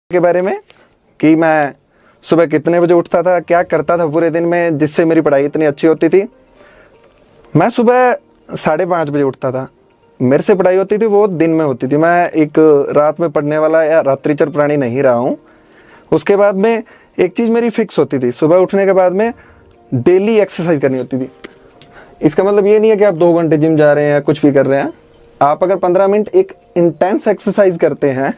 के बारे में कि मैं सुबह कितने बजे उठता था, क्या करता था पूरे दिन में जिससे मेरी पढ़ाई इतनी अच्छी होती थी। मैं सुबह 5:30 बजे उठता था। मेरे से पढ़ाई होती थी वो दिन में होती थी। मैं एक रात में पढ़ने वाला या रात्रिचर प्राणी नहीं रहा हूँ। उसके बाद में एक चीज़ मेरी फिक्स होती थी, सुबह उठने के बाद में डेली एक्सरसाइज करनी होती थी। इसका मतलब ये नहीं है कि आप 2 घंटे जिम जा रहे हैं या कुछ भी कर रहे हैं। आप अगर 15 मिनट एक इंटेंस एक्सरसाइज करते हैं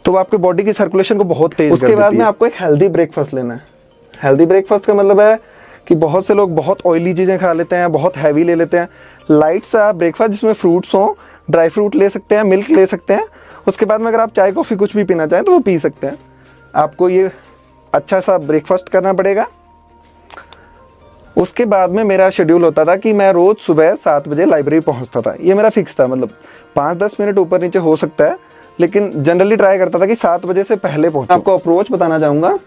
तो आपके बॉडी की सर्कुलेशन को बहुत तेज कर देती है। उसके बाद में आपको एक हेल्दी ब्रेकफास्ट लेना है। हेल्दी ब्रेकफास्ट का मतलब है कि बहुत से लोग बहुत ऑयली चीज़ें खा लेते हैं, बहुत हैवी ले लेते हैं। लाइट सा ब्रेकफास्ट जिसमें फ्रूट्स हों, ड्राई फ्रूट ले सकते हैं, मिल्क ले सकते हैं। उसके बाद में अगर आप चाय कॉफ़ी कुछ भी पीना चाहें तो वो पी सकते हैं। आपको ये अच्छा सा ब्रेकफास्ट करना पड़ेगा। उसके बाद में मेरा शेड्यूल होता था कि मैं रोज़ सुबह 7 बजे लाइब्रेरी पहुंचता था। ये मेरा फिक्स था, मतलब 5-10 मिनट ऊपर नीचे हो सकता है, लेकिन जनरली ट्राई करता था कि 7 बजे से पहले पहुंचूं। आपको अप्रोच बताना चाहूँगा,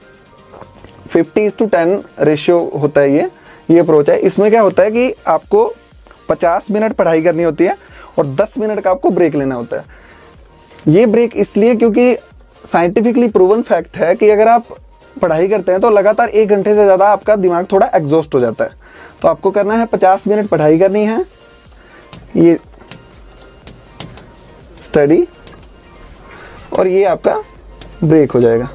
50:10 रेशियो होता है ये अप्रोच है। इसमें क्या होता है कि आपको 50 मिनट पढ़ाई करनी होती है और 10 मिनट का आपको ब्रेक लेना होता है। ये ब्रेक इसलिए क्योंकि साइंटिफिकली प्रूवन फैक्ट है कि अगर आप पढ़ाई करते हैं तो लगातार 1 घंटे से ज़्यादा आपका दिमाग थोड़ा एग्जॉस्ट हो जाता है। तो आपको करना है 50 मिनट पढ़ाई करनी है, ये स्टडी, और ये आपका ब्रेक हो जाएगा।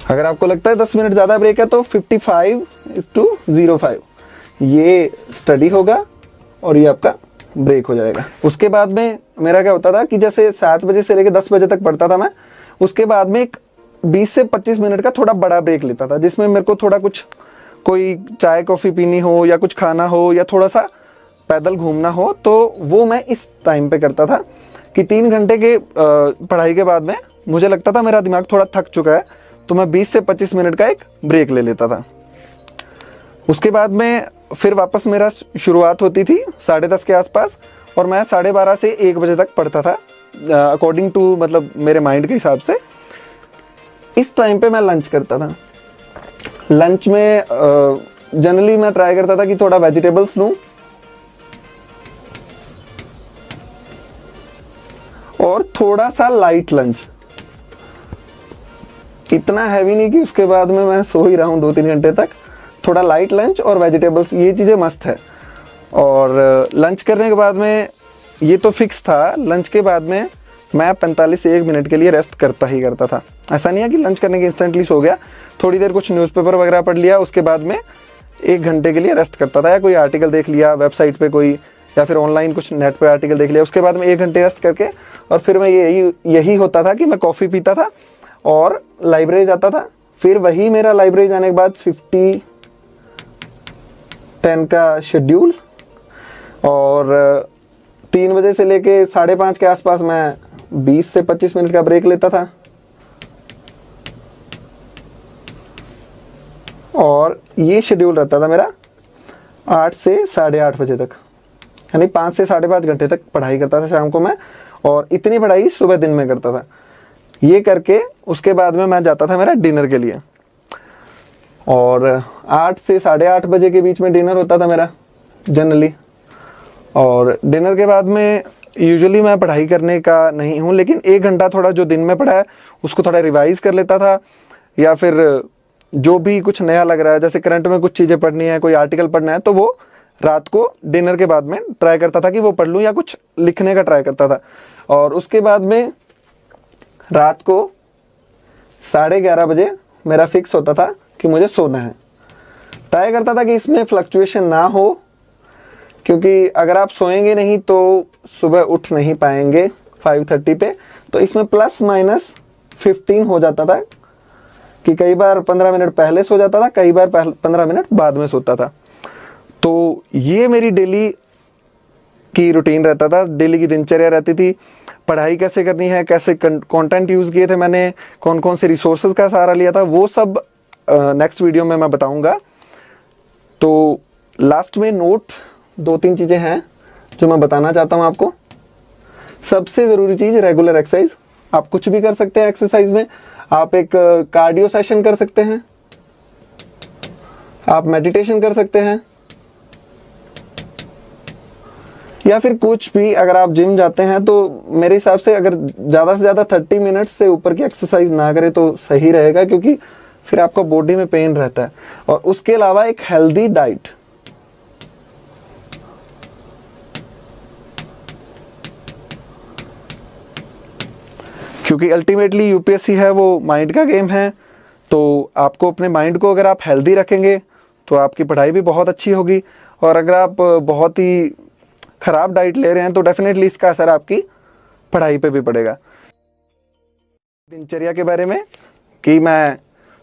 अगर आपको लगता है 10 मिनट ज़्यादा ब्रेक है तो 55:05 ये स्टडी होगा और ये आपका ब्रेक हो जाएगा। उसके बाद में मेरा क्या होता था कि जैसे 7 बजे से लेकर 10 बजे तक पढ़ता था मैं। उसके बाद में एक 20 से 25 मिनट का थोड़ा बड़ा ब्रेक लेता था, जिसमें मेरे को थोड़ा कुछ कोई चाय कॉफ़ी पीनी हो या कुछ खाना हो या थोड़ा सा पैदल घूमना हो, तो वो मैं इस टाइम पे करता था कि 3 घंटे के पढ़ाई के बाद में मुझे लगता था मेरा दिमाग थोड़ा थक चुका है, तो मैं 20 से 25 मिनट का एक ब्रेक ले लेता था। उसके बाद में फिर वापस मेरा शुरुआत होती थी 10:30 के आसपास, और मैं 12:30 से 1 बजे तक पढ़ता था अकॉर्डिंग टू, मतलब मेरे माइंड के हिसाब से। इस टाइम पे मैं लंच करता था। लंच में जनरली मैं ट्राई करता था कि थोड़ा वेजिटेबल्स लूँ और थोड़ा सा लाइट लंच, इतना हैवी नहीं कि उसके बाद में मैं सो ही रहा हूँ 2-3 घंटे तक। थोड़ा लाइट लंच और वेजिटेबल्स, ये चीज़ें मस्ट है। और लंच करने के बाद में ये तो फिक्स था, लंच के बाद में मैं 45 से 1 मिनट के लिए रेस्ट करता ही करता था। ऐसा नहीं है कि लंच करने के इंस्टेंटली सो गया, थोड़ी देर कुछ न्यूज़पेपर वगैरह पढ़ लिया, उसके बाद में 1 घंटे के लिए रेस्ट करता था, या कोई आर्टिकल देख लिया वेबसाइट पे कोई, या फिर ऑनलाइन कुछ नेट पे आर्टिकल देख लिया। उसके बाद में 1 घंटे रेस्ट करके और फिर मैं यही होता था कि मैं कॉफ़ी पीता था और लाइब्रेरी जाता था। फिर वही मेरा लाइब्रेरी जाने के बाद 50:10 का शेड्यूल, और 3 बजे से लेके 5:30 के आसपास मैं 20 से 25 मिनट का ब्रेक लेता था, और ये शेड्यूल रहता था मेरा 8 से 8:30 बजे तक, यानी 5 से 5.5 घंटे तक पढ़ाई करता था शाम को मैं, और इतनी पढ़ाई सुबह दिन में करता था। ये करके उसके बाद में मैं जाता था मेरा डिनर के लिए, और 8 से 8:30 बजे के बीच में डिनर होता था मेरा जनरली। और डिनर के बाद में यूजुअली मैं पढ़ाई करने का नहीं हूँ, लेकिन 1 घंटा थोड़ा जो दिन में पढ़ा है उसको थोड़ा रिवाइज कर लेता था, या फिर जो भी कुछ नया लग रहा है, जैसे करंट में कुछ चीज़ें पढ़नी है, कोई आर्टिकल पढ़ना है, तो वो रात को डिनर के बाद में ट्राई करता था कि वो पढ़ लूँ, या कुछ लिखने का ट्राई करता था। और उसके बाद में रात को 11:30 बजे मेरा फिक्स होता था कि मुझे सोना है। ट्राई करता था कि इसमें फ्लक्चुएशन ना हो, क्योंकि अगर आप सोएंगे नहीं तो सुबह उठ नहीं पाएंगे 5:30 पे। तो इसमें ±15 हो जाता था कि कई बार 15 मिनट पहले सो जाता था, कई बार 15 मिनट बाद में सोता था। तो ये मेरी डेली की रूटीन रहता था, डेली की दिनचर्या रहती थी। पढ़ाई कैसे करनी है, कैसे कंटेंट यूज़ किए थे मैंने, कौन कौन से रिसोर्सेज का सहारा लिया था, वो सब नेक्स्ट वीडियो में मैं बताऊंगा। तो लास्ट में नोट 2-3 चीज़ें हैं जो मैं बताना चाहता हूं आपको। सबसे ज़रूरी चीज़ रेगुलर एक्सरसाइज। आप कुछ भी कर सकते हैं एक्सरसाइज में। आप एक कार्डियो सेशन कर सकते हैं, आप मेडिटेशन कर सकते हैं, या फिर कुछ भी, अगर आप जिम जाते हैं तो मेरे हिसाब से अगर ज़्यादा से ज़्यादा 30 मिनट से ऊपर की एक्सरसाइज ना करें तो सही रहेगा, क्योंकि फिर आपका बॉडी में पेन रहता है। और उसके अलावा एक हेल्दी डाइट, क्योंकि अल्टीमेटली यूपीएससी है वो माइंड का गेम है, तो आपको अपने माइंड को अगर आप हेल्दी रखेंगे तो आपकी पढ़ाई भी बहुत अच्छी होगी। और अगर आप बहुत ही ख़राब डाइट ले रहे हैं तो डेफिनेटली इसका असर आपकी पढ़ाई पे भी पड़ेगा। दिनचर्या के बारे में कि मैं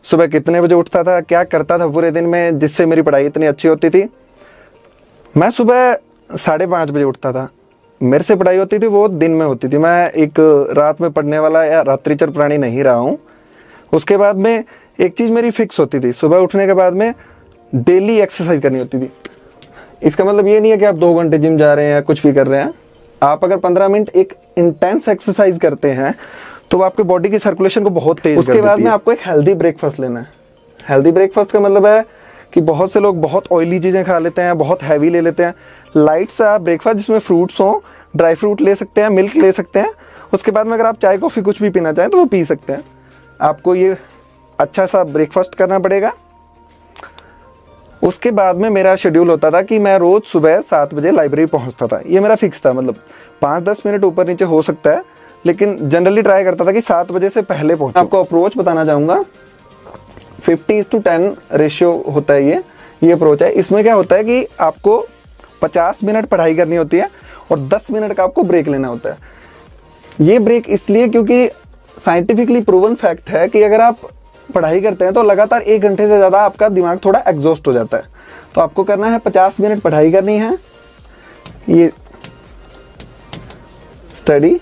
सुबह कितने बजे उठता था, क्या करता था पूरे दिन में जिससे मेरी पढ़ाई इतनी अच्छी होती थी। मैं सुबह 5:30 बजे उठता था। मेरे से पढ़ाई होती थी वो दिन में होती थी। मैं एक रात में पढ़ने वाला या रात्रिचर प्राणी नहीं रहा हूँ। उसके बाद में एक चीज़ मेरी फिक्स होती थी, सुबह उठने के बाद में डेली एक्सरसाइज करनी होती थी। इसका मतलब ये नहीं है कि आप 2 घंटे जिम जा रहे हैं या कुछ भी कर रहे हैं। आप अगर 15 मिनट एक इंटेंस एक्सरसाइज करते हैं तो आपके बॉडी की सर्कुलेशन को बहुत तेज कर देती है। उसके बाद में आपको एक हेल्दी ब्रेकफास्ट लेना है। हेल्दी ब्रेकफास्ट का मतलब है कि बहुत से लोग बहुत ऑयली चीज़ें खा लेते हैं, बहुत हैवी ले लेते हैं। लाइट सा ब्रेकफास्ट जिसमें फ्रूट्स हों, ड्राई फ्रूट ले सकते हैं, मिल्क ले सकते हैं। उसके बाद में अगर आप चाय कॉफ़ी कुछ भी पीना चाहें तो वो पी सकते हैं। आपको ये अच्छा सा ब्रेकफास्ट करना पड़ेगा। उसके बाद में मेरा शेड्यूल होता था कि मैं रोज़ सुबह 7 बजे लाइब्रेरी पहुंचता था। ये मेरा फिक्स था, मतलब 5-10 मिनट ऊपर नीचे हो सकता है, लेकिन जनरली ट्राई करता था कि 7 बजे से पहले पहुंचूं। आपको अप्रोच बताना चाहूँगा, 50:10 रेशियो होता है ये अप्रोच है। इसमें क्या होता है कि आपको 50 मिनट पढ़ाई करनी होती है और 10 मिनट का आपको ब्रेक लेना होता है। ये ब्रेक इसलिए क्योंकि साइंटिफिकली प्रूवन फैक्ट है कि अगर आप पढ़ाई करते हैं तो लगातार 1 घंटे से ज़्यादा आपका दिमाग थोड़ा एग्जॉस्ट हो जाता है। तो आपको करना है 50 मिनट पढ़ाई करनी है, ये स्टडी,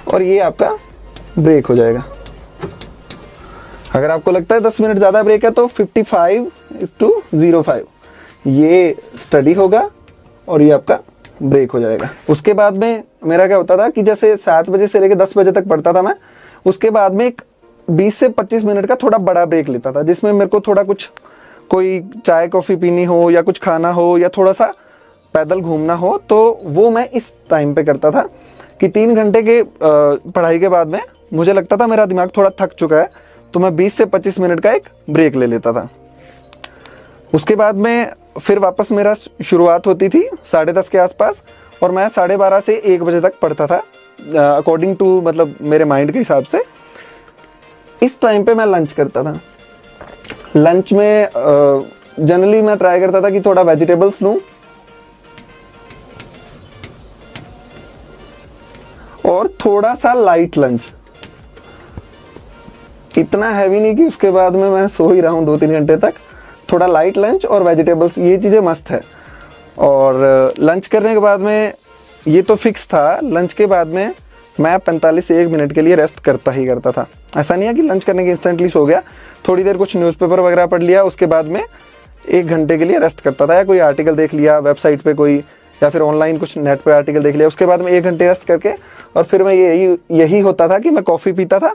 और ये आपका ब्रेक हो जाएगा। अगर आपको लगता है 10 मिनट ज़्यादा ब्रेक है तो 55:05 ये स्टडी होगा और ये आपका ब्रेक हो जाएगा। उसके बाद में मेरा क्या होता था कि जैसे 7 बजे से लेकर 10 बजे तक पढ़ता था मैं, उसके बाद में एक 20 से 25 मिनट का थोड़ा बड़ा ब्रेक लेता था, जिसमें मेरे को थोड़ा कुछ, कोई चाय कॉफ़ी पीनी हो या कुछ खाना हो या थोड़ा सा पैदल घूमना हो, तो वो मैं इस टाइम पे करता था कि 3 घंटे के पढ़ाई के बाद में मुझे लगता था मेरा दिमाग थोड़ा थक चुका है, तो मैं 20 से 25 मिनट का एक ब्रेक ले लेता था। उसके बाद में फिर वापस मेरा शुरुआत होती थी 10:30 के आसपास, और मैं 12:30 से 1 बजे तक पढ़ता था, अकॉर्डिंग टू मतलब मेरे माइंड के हिसाब से। इस टाइम पे मैं लंच करता था। लंच में जनरली मैं ट्राई करता था कि थोड़ा वेजिटेबल्स लूं और थोड़ा सा लाइट लंच, इतना हैवी नहीं कि उसके बाद में मैं सो ही रहा हूं 2-3 घंटे तक। थोड़ा लाइट लंच और वेजिटेबल्स, ये चीज़ें मस्ट है। और लंच करने के बाद में ये तो फिक्स था, लंच के बाद में मैं 45 से 1 मिनट के लिए रेस्ट करता ही करता था। ऐसा नहीं है कि लंच करने के इंस्टेंटली सो गया, थोड़ी देर कुछ न्यूज़पेपर वगैरह पढ़ लिया, उसके बाद में 1 घंटे के लिए रेस्ट करता था, या कोई आर्टिकल देख लिया वेबसाइट पे कोई, या फिर ऑनलाइन कुछ नेट पे आर्टिकल देख लिया। उसके बाद में 1 घंटे रेस्ट करके और फिर मैं यही होता था कि मैं कॉफ़ी पीता था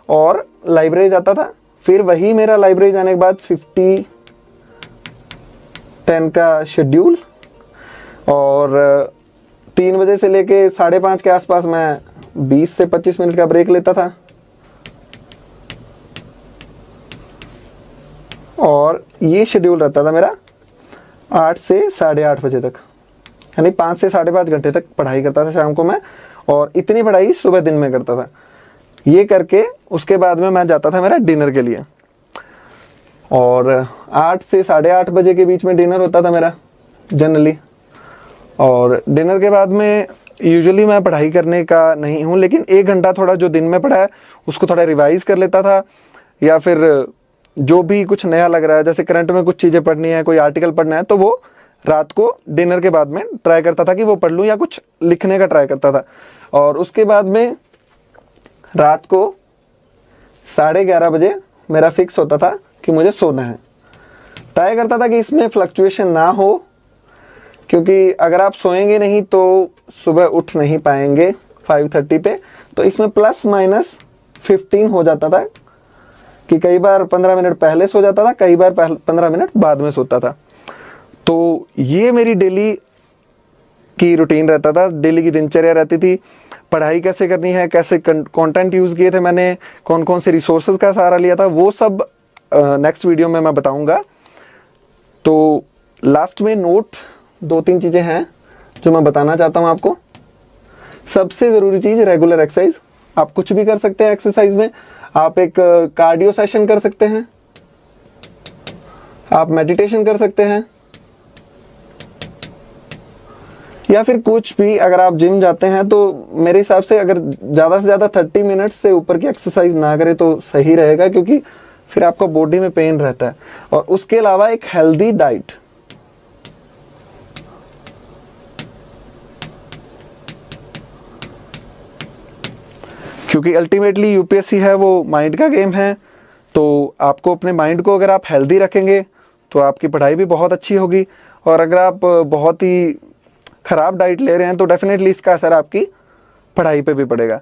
और लाइब्रेरी जाता था। फिर वही मेरा लाइब्रेरी जाने के बाद 50:10 का शेड्यूल, और 3 बजे से लेके 5:30 के आसपास मैं 20 से 25 मिनट का ब्रेक लेता था, और ये शेड्यूल रहता था मेरा 8 से 8:30 बजे तक, यानी 5 से 5.5 घंटे तक पढ़ाई करता था शाम को मैं, और इतनी पढ़ाई सुबह दिन में करता था। ये करके उसके बाद में मैं जाता था मेरा डिनर के लिए, और 8 से 8:30 बजे के बीच में डिनर होता था मेरा जनरली। और डिनर के बाद में यूजुअली मैं पढ़ाई करने का नहीं हूँ, लेकिन 1 घंटा थोड़ा जो दिन में पढ़ा है उसको थोड़ा रिवाइज कर लेता था, या फिर जो भी कुछ नया लग रहा है, जैसे करंट में कुछ चीज़ें पढ़नी है, कोई आर्टिकल पढ़ना है, तो वो रात को डिनर के बाद में ट्राई करता था कि वो पढ़ लूँ, या कुछ लिखने का ट्राई करता था। और उसके बाद में रात को 11:30 बजे मेरा फिक्स होता था कि मुझे सोना है। ट्राई करता था कि इसमें फ्लक्चुएशन ना हो, क्योंकि अगर आप सोएंगे नहीं तो सुबह उठ नहीं पाएंगे 5:30 पे, तो इसमें ±15 हो जाता था कि कई बार 15 मिनट पहले सो जाता था, कई बार 15 मिनट बाद में सोता था। तो ये मेरी डेली की रूटीन रहता था, डेली की दिनचर्या रहती थी, पढ़ाई कैसे करनी है, कैसे कंटेंट यूज़ किए थे मैंने, कौन कौन से रिसोर्सेज का सहारा लिया था, वो सब नेक्स्ट वीडियो में मैं बताऊंगा। तो लास्ट में नोट 2-3 चीज़ें हैं जो मैं बताना चाहता हूं आपको। सबसे ज़रूरी चीज़ रेगुलर एक्सरसाइज। आप कुछ भी कर सकते हैं एक्सरसाइज में। आप एक कार्डियो सेशन कर सकते हैं, आप मेडिटेशन कर सकते हैं, या फिर कुछ भी। अगर आप जिम जाते हैं तो मेरे हिसाब से अगर ज़्यादा से ज़्यादा 30 मिनट्स से ऊपर की एक्सरसाइज ना करें तो सही रहेगा, क्योंकि फिर आपका बॉडी में पेन रहता है। और उसके अलावा एक हेल्दी डाइट, क्योंकि अल्टीमेटली यूपीएससी है वो माइंड का गेम है। तो आपको अपने माइंड को अगर आप हेल्दी रखेंगे तो आपकी पढ़ाई भी बहुत अच्छी होगी। और अगर आप बहुत ही ख़राब डाइट ले रहे हैं तो डेफिनेटली इसका असर आपकी पढ़ाई पे भी पड़ेगा।